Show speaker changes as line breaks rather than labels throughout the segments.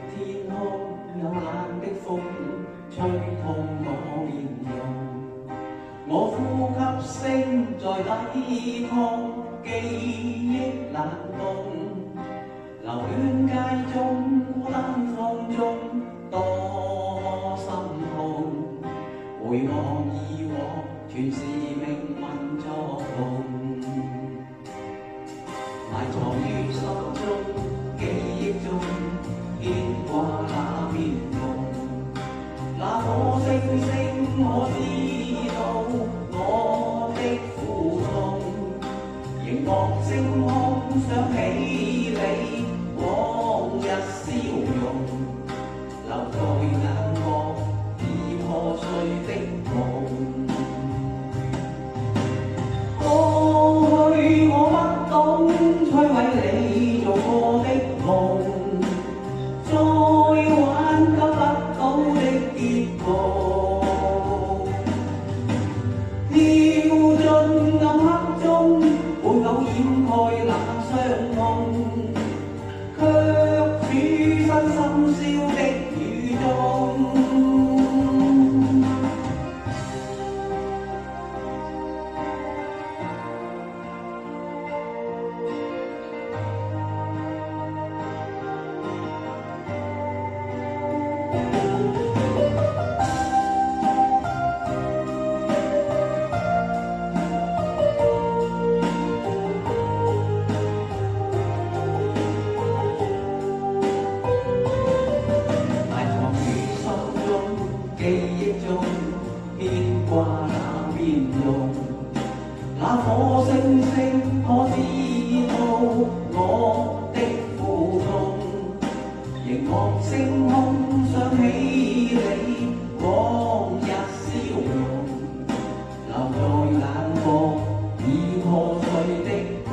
天空有冷的風吹痛我面容，我呼吸聲在抵抗記憶冷凍，留戀街中孤單放縱多心痛，回望以往全是命運作弄，埋藏於心中記憶中牽掛那面容，那顆星星我知道我的負重，凝望星空想起你往日笑容，留在眼角已破碎的夢。過去我不懂摧毀你做過的夢，再挽救不到的結局，跳進暗黑中會否掩蓋那傷痛，卻處身深宵的雨中。記憶中牽掛那面容，那顆星星可知道我的負重，凝望星空想起你往日笑容，留在眼角已破碎的夢。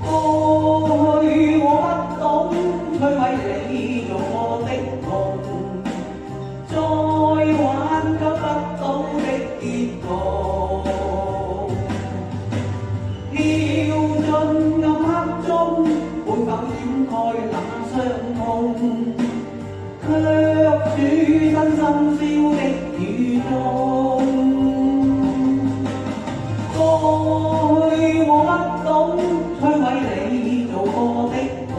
過去我不懂摧毀你做過的夢，再挽救不到的結局，跳進暗黑中會否掩蓋那傷痛，卻處身深宵的雨中。過去我不懂摧毀你做過的夢，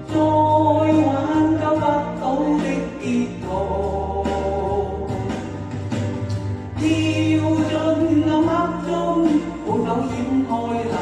再挽救不到的結局，跳進暗黑中會否掩蓋那